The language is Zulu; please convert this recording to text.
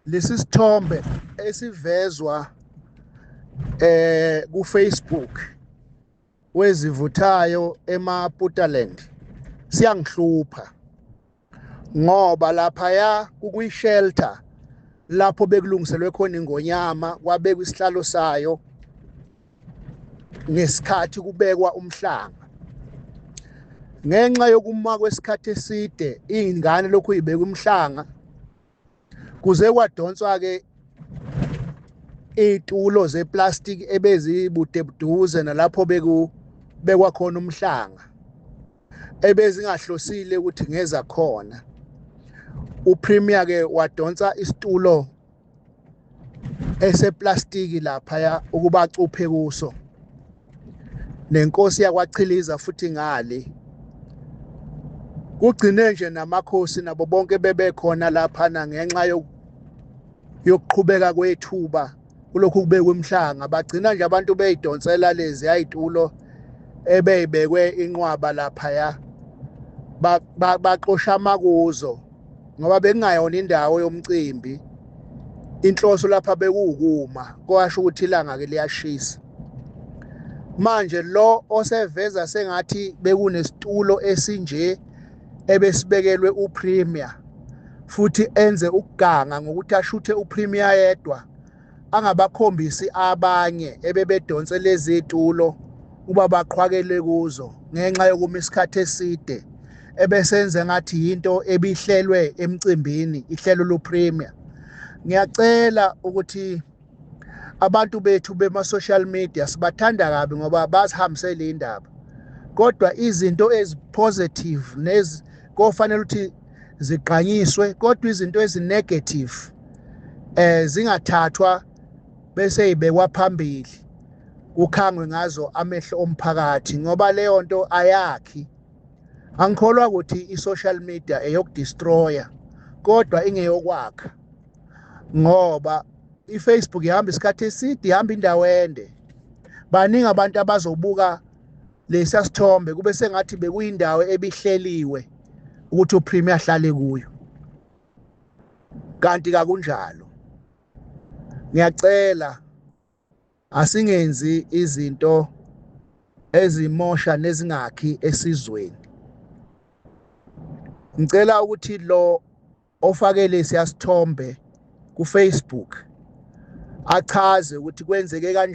Lesi sithombe esivezwa ku-Facebook wezivuthayo eMaputaland siyangihlupha ngoba laphaya kukwi-shelter lapho bekulungiselwe khona ingonyama, kwabekwa isihlalo sayo ngesikhathi kubekwa umhlanga. Ngenxa yokuma kwesikhathi eside iy'ngane lokhu y'bekwa umhlanga, kuze kwadonswa-ke iy'tulo zeplastiki ebezibude buduze nalapho bekwa khona umhlanga, ebezingahlosile ukuthi ngeza khona. UPremier-ke wadonsa isitulo eseplastiki laphaya ukuba acuphe kuso, nenkosi yakwaChiliza futhi ngale. Kugcine nje namakhosi nabo bonke bebekhona laphana ngenxa yokuqhubeka kwethuba kulokhu kubekwa umhlanga. Bagcina nje abantu bey'donsela lezi y'tulo ebey'bekwe inqwaba laphaya, baxosha amakuzo ngoba bekungayona indawo yomcimbi. Inhloso lapha bekuwukuma, kwasho ukuthi ilanga-ke liyashisa. Manje lo oseveza sengathi bekunesitulo esinje ebesibekelwe uPremier, futhi enze ukuganga ngokuthi ashuthe uPremier yedwa, angabakhombisi abanye ebebedonse lezi tulo uba baqhwakele kuzo ngenxa yokuma isikhathi eside, ebesenze ngathi yinto ebihlelwe emcimbini, ihlelo luPremier. Ngiyacela ukuthi abantu bethu bema-social media sibathanda kabi ngoba basihambisela indaba, kodwa izinto ezi-positive kofanele ukuthi zigqanyiswe, kodwa izinto ezi-negative zingathathwa bese y'bekwa phambili kukhangwe ngazo amehlo omphakathi, ngoba leyo nto ayakhi. Angikholwa ukuthi i-social media eyokudestroya kodwa ingeyokwakha, ngoba i-Facebook ihamba isikhathi eside, ihamba indawo ende. Baningi abantu abazobuka lesiya sithombe kube sengathi bekuyindawo ebihleliwe ukuthi uPremier ahlale kuyo, kanti kakunjalo. Ngiyacela asingenzi izinto ezimosha nezingakhi esizweni. Ngicela ukuthi lo ofake lesiya sithombe ku-Facebook achaze ukuthi kwenzeke kanjani.